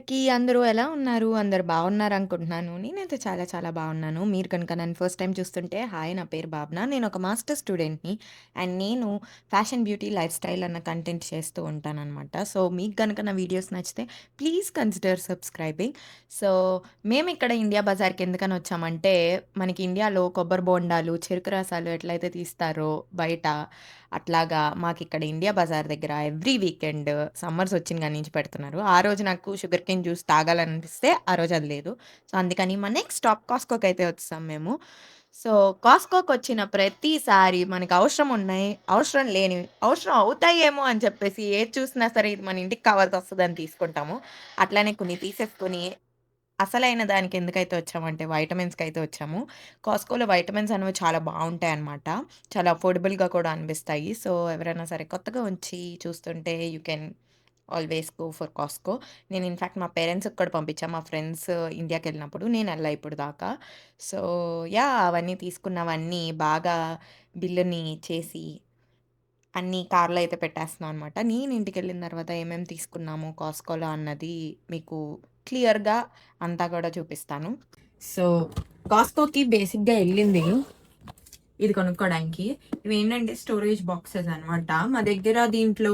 అందరికీ అందరూ ఎలా ఉన్నారు? అందరూ బాగున్నారనుకుంటున్నాను. నేనైతే చాలా చాలా బాగున్నాను. మీరు కనుక నన్ను ఫస్ట్ టైమ్ చూస్తుంటే హాయ్! నా పేరు భావన. నేనొక మాస్టర్స్ స్టూడెంట్‌ని. అండ్ నేను ఫ్యాషన్, బ్యూటీ, లైఫ్ స్టైల్ అన్న కంటెంట్ చేస్తూ ఉంటాననమాట. సో, మీకు గనక నా వీడియోస్ నచ్చితే ప్లీజ్ కన్సిడర్ సబ్స్క్రైబింగ్. సో, మేమిక్కడ ఇండియా బజార్‌కి ఎందుకని వచ్చామంటే, మనకి ఇండియాలో కొబ్బరి బోండాలు, చెరుకు రసాలు ఎట్లయితే తీస్తారో బయట, అట్లాగా మాకిక్కడ ఇండియా బజార్ దగ్గర ఎవ్రీ వీకెండ్ సమ్మర్స్ వచ్చిన కాడి నుంచి పెడుతున్నారు. ఆ రోజు నాకు షుగర్ కేన్ జ్యూస్ తాగాలనిపిస్తే ఆ రోజు అది లేదు. సో, అందుకని మా నెక్స్ట్ స్టాప్ కాస్ట్‌కోకైతే వచ్చేసాం మేము. సో, కాస్ట్‌కోకొచ్చిన ప్రతిసారి మనకు అవసరం ఉన్నాయి, అవసరం లేనివి, అవసరం అవుతాయేమో అని చెప్పేసి ఏది చూసినా సరే ఇది మన ఇంటికి కావాల్సొస్తదని తీసుకుంటాము. అట్లనే కొన్ని తీసేసుకొని అసలైన దానికి ఎందుకైతే వచ్చామంటే వైటమిన్స్‌కైతే వచ్చాము. కాస్ట్‌కోలో వైటమిన్స్ అనేవి చాలా బావుంటాయన్నమాట. చాలా అఫోర్డబుల్‌గా కూడా అనిపిస్తాయి. సో, ఎవరైనా సరే కొత్తగా వచ్చి చూస్తుంటే you can always go for Costco. నేను ఇన్‌ఫాక్ట్ మా పేరెంట్స్‌కి కూడా పంపించా. మా ఫ్రెండ్స్ ఇండియాకెళ్ళినప్పుడు. నేనెళ్ళా ఇప్పుడు దాకా. So, yeah! అవన్నీ తీసుకున్నవన్నీ బాగా బిల్లుని చేసి అన్నీ కార్‌లో అయితే పెట్టేస్తున్నాం అనమాట. నేను ఇంటికెళ్ళిన తర్వాత ఏమేమి తీసుకున్నాము కాస్ట్‌కోలో అన్నది మీకు క్లియర్‌గా అంతా కూడా చూపిస్తాను. సో, కాస్ట్‌కోకి బేసిక్‌గా ఎళ్ళింది ఇది కొనుక్కోడానికి. ఇవేంటంటే స్టోరేజ్ బాక్సెస్ అనమాట. మా దగ్గర దీంట్లో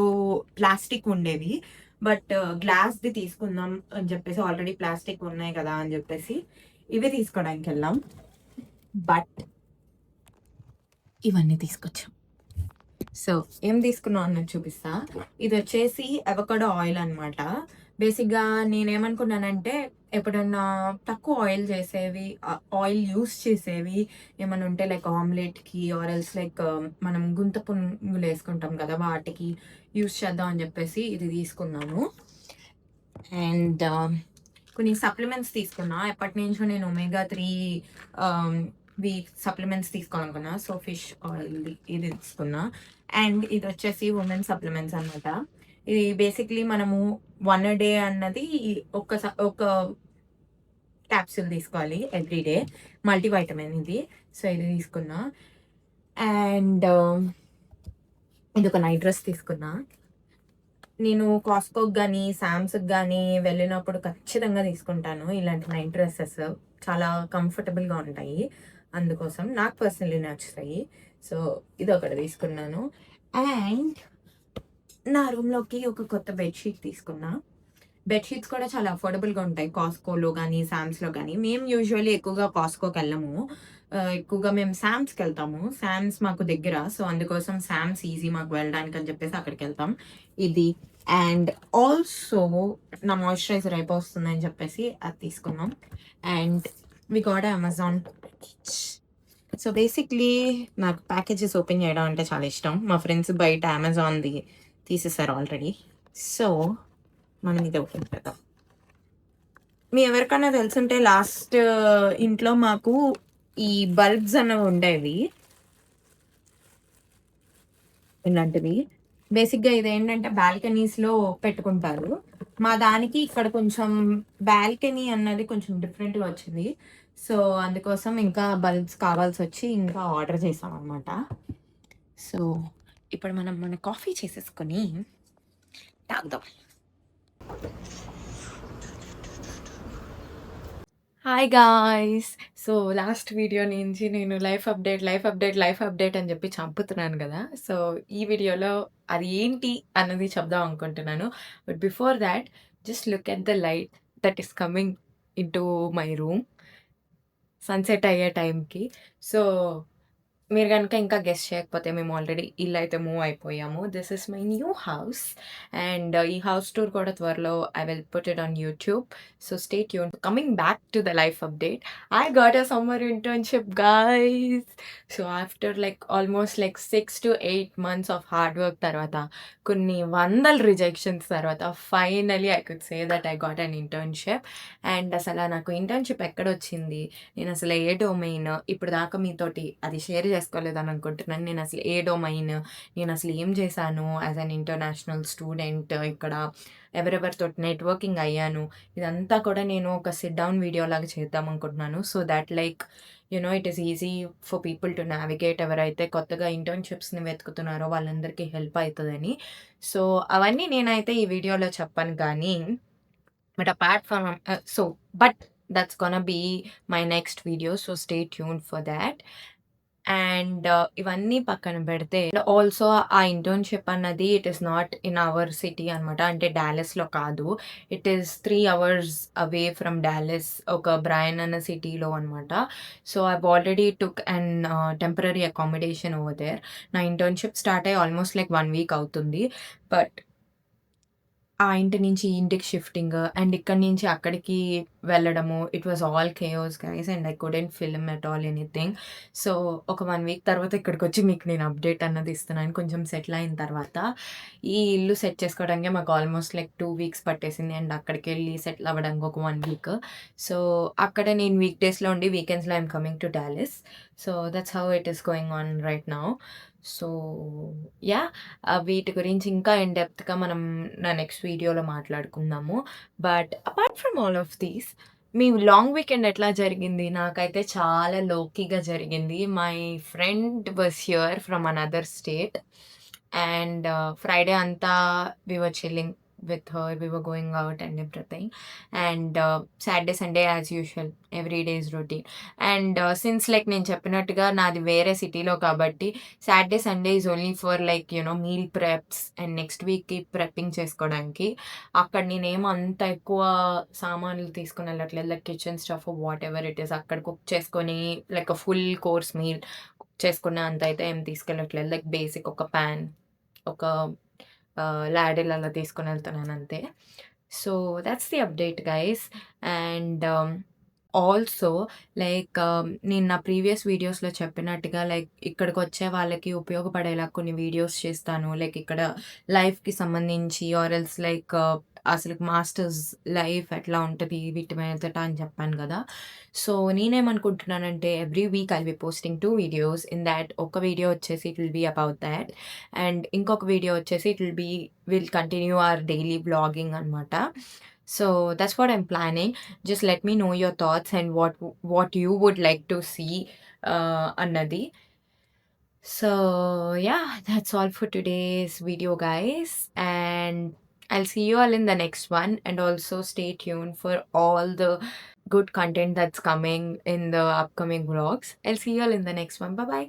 ప్లాస్టిక్ ఉండేవి. బట్ గ్లాస్‌ది తీసుకుందాం అని చెప్పేసి ఆల్రెడీ ప్లాస్టిక్ ఉన్నాయి కదా! అని చెప్పేసి ఇవి తీసుకోవడానికెళ్ళాం. బట్ ఇవన్నీ తీసుకొచ్చాం. సో, ఏం తీసుకున్నాం అన్నది చూపిస్తా. ఇదొచ్చేసి అవకాడో ఆయిల్ అనమాట. బేసిక్‌గా నేనేమనుకున్నానంటే, ఎప్పుడన్నా తక్కువ ఆయిల్ చేసేవి ఆయిల్ యూజ్ చేసేవి ఏమన్నా ఉంటే లైక్ ఆమ్లెట్‌కి ఆర్ ఎల్స్ లైక్ మనం గుంత పునుగులేసుకుంటాం కదా! వాటికి యూజ్ చేద్దాం అని చెప్పేసి ఇది తీసుకున్నాను. అండ్ కొన్ని సప్లిమెంట్స్ తీసుకున్నా. ఎప్పటినుంచో నేను ఒమేగా 3 ఆహ్, సప్లిమెంట్స్ తీసుకోవాలనుకున్నా. సో, ఫిష్ ఆయిల్‌ది ఇది తీసుకున్నా. అండ్ ఇదొచ్చేసి ఉమెన్ సప్లిమెంట్స్ అనమాట. ఇది బేసిక్‌లీ మనము 1 డే అన్నది ఒక క్యాప్సూల్ తీసుకోవాలి ఎవ్రీ డే. మల్టీ వైటమిన్ ఇది. సో, ఇది తీసుకున్నా. అండ్ ఇదొక నైట్ డ్రెస్ తీసుకున్నా. నేను కాస్ట్‌కోకి గాని, సామ్స్‌కి గాని వెళ్ళినప్పుడు ఖచ్చితంగా తీసుకుంటాను. ఇలాంటి నైట్ డ్రెసెస్ చాలా కంఫర్టబుల్‌గా ఉంటాయి. అందుకోసం నాకు పర్సనల్లీ నచ్చుతాయి. సో, ఇదొకటి తీసుకున్నాను. అండ్ నా రూమ్‌లోకి ఒక కొత్త బెడ్ షీట్ తీసుకున్నా. బెడ్ షీట్స్ కూడా చాలా అఫోర్డబుల్‌గా ఉంటాయి. కాస్ట్‌కోలో గాని, సామ్స్‌లో గాని. మేము యూజువల్లీ ఎక్కువగా కాస్ట్‌కోకెళ్ళము. ఎక్కువగా మేము సామ్స్‌కెళ్తాము. సామ్స్ మాకు దగ్గర. సో, అందుకోసం సామ్స్ ఈజీ మాకు వెళ్ళడానికని చెప్పేసి అక్కడికెళ్తాం. ఇది అండ్ ఆల్సో నా మాయిశ్చరైజర్ అయిపోతుందని చెప్పేసి అది తీసుకున్నాం. And we got Amazon package. So, basically నాకు ప్యాకేజెస్ ఓపెన్ చేయడం అంటే చాలా ఇష్టం. మా ఫ్రెండ్స్ బయట అమెజాన్‌ది తీసేసారు ఆల్రెడీ. సో, మనం ఇది ఓపెన్ చేద్దాం. మీ ఎవరికన్నా తెలిసుంటే లాస్ట్ ఇంట్లో మాకు ఈ బల్బ్స్ అనేవి ఉండేవి. ఇలాంటివి. బేసిక్‌గా ఇదేంటంటే బాల్కనీస్‌లో పెట్టుకుంటారు. మా దానికి ఇక్కడ కొంచెం బాల్కనీ అన్నది కొంచెం డిఫరెంట్‌గా వచ్చింది. సో, అందుకోసం ఇంకా బల్బ్స్ కావాల్సొచ్చి ఇంకా ఆర్డర్ చేశామనమాట. సో, ఇప్పుడు మనం మన కాఫీ చేసేసుకొని తాగుదాం. Hi guys! So, last video నుంచి నేను life update, life update, life update అని చెప్పి చంపుతున్నాను గదా! సో, ఈ వీడియోలో అది ఏంటి అన్నది చెప్దాం అనుకుంటున్నాను. But before thought just look at the light that is coming into my room sunset అయ్యే టైంకి. సో, మీరు గనుక ఇంకా గెస్ చేయకపోతే మేము ఆల్రెడీ ఇల్లయితే మూవ్ అయిపోయాము. This is my new house and ఈ హౌస్ టూర్ కూడా త్వరలో I will put it on YouTube. So stay tuned. Coming back to the life update. I got a summer internship guys. So after almost 6 to 8 months of hard work తర్వాత, కొన్ని వందల rejections తర్వాత finally I could say that I got an internship. And అసల నాకు internship ఎక్కడొచ్చింది? నేనసలు ఏ domain ఇప్పటిదాకా మీతోటి అది షేర్ చేసుకోలేదని అనుకుంటున్నాను. నేనసలు ఏ డొమైన్, నేనసలు ఏం చేశాను యాస్ ఎన్ ఇంటర్నేషనల్ స్టూడెంట్ ఇక్కడ ఎవరెవరితోటి నెట్వర్కింగ్ అయ్యాను. ఇదంతా కూడా నేను ఒక సిట్ డౌన్ వీడియో లాగా చేద్దాం అనుకుంటున్నాను. So that it is easy for people to navigate ఎవరైతే కొత్తగా ఇంటర్న్‌షిప్స్‌ని వెతుకుతున్నారో వాళ్ళందరికీ హెల్ప్ అయితదని. సో అవన్నీ నేనైతే ఈ వీడియోలో చెప్పను కానీ But apart from but that's gonna be my next video, so stay tuned for that. And ఇవన్నీ పక్కన పెడితే ఆల్సో ఆ ఇంటర్న్‌షిప్ అన్నది it is not in our city అనమాట. అంటే డాలస్‌లో కాదు. It is 3 hours away from Dallas, ఒక బ్రయన్ అన్న సిటీలో అనమాట. So, I've already took an temporary accommodation over there. నా ఇంటర్న్‌షిప్ స్టార్ట్ అయ్యి ఆల్మోస్ట్ లైక్ 1 వీక్ అవుతుంది. బట్ ఆ ఇంటి నుంచి ఈ ఇంటికి షిఫ్టింగ్ అండ్ ఇక్కడి నుంచి అక్కడికి వెళ్ళడము. It was all chaos guys and I couldn't film at all anything. So, ఒక 1 వీక్ తర్వాత ఇక్కడికొచ్చి మీకు నేను అప్డేట్ అన్నది ఇస్తున్నాను. కొంచెం సెటిల్ అయిన తర్వాత. ఈ ఇల్లు సెట్ చేసుకోవడానికే మాకు ఆల్మోస్ట్ లైక్ 2 వీక్స్ పట్టేసింది. అండ్ అక్కడికెళ్ళి సెటిల్ అవ్వడానికి ఒక 1 వీక్. సో, అక్కడ నేను వీక్ డేస్‌లో ఉండి వీకెండ్స్‌లో I'm coming to Dallas. So, that's how it is going on right now. So, yeah! వీటి గురించి ఇంకా ఇన్ డెప్త్‌గా మనం నా నెక్స్ట్ వీడియోలో మాట్లాడుకుందాము. But apart from all of these, me long weekend ఎట్లా జరిగింది? నాకైతే చాలా లోకీగా జరిగింది. My friend was here from another state and Friday అంతా వి వర్ chilling with her. We were going out and everything. And Saturday, Sunday as usual. Every day's routine. And since like నేను చెప్పినట్టుగా నాది వేరే సిటీలో కాబట్టి Saturday, Sunday is only for like meal preps and next వీక్‌కి prepping చేసుకోవడానికి. అక్కడ నేనేమి అంత ఎక్కువ సామాన్లు తీసుకొని వెళ్ళట్లేదు. Like kitchen stuff whatever it is అక్కడ కుక్ చేసుకొని like full course meal cook చేసుకునే అంత అయితే ఏం తీసుకెళ్ళట్లేదు. లైక్ బేసిక్ ఒక పాన్, ఒక లాడిల్ అలా తీసుకొని వెళ్తున్నానంతే. So, that's the update guys. And also like నేను నా ప్రీవియస్ వీడియోస్‌లో చెప్పినట్టుగా లైక్ ఇక్కడికొచ్చే వాళ్ళకి ఉపయోగపడేలా కొన్ని వీడియోస్ చేస్తాను. లైక్ ఇక్కడ లైఫ్‌కి సంబంధించి ఆర్ ఎల్స్ లైక్ అసలు మాస్టర్స్ లైఫ్ ఎట్లా ఉంటది వీటి మీదట అని చెప్పాను గదా! సో, నేనేమనుకుంటున్నానంటే every week I'll be posting 2 videos. In that ఒక వీడియో వచ్చేసి it will be about that. And ఇంకొక వీడియో వచ్చేసి it will continue our daily vlogging అనమాట. So, that's what I'm planning. Just let me know your thoughts and what you would like to see అన్నది. So, yeah, that's all for today's video, guys. And I'll see you all in the next one. And also stay tuned for all the good content that's coming in the upcoming vlogs. I'll see you all in the next one. Bye bye.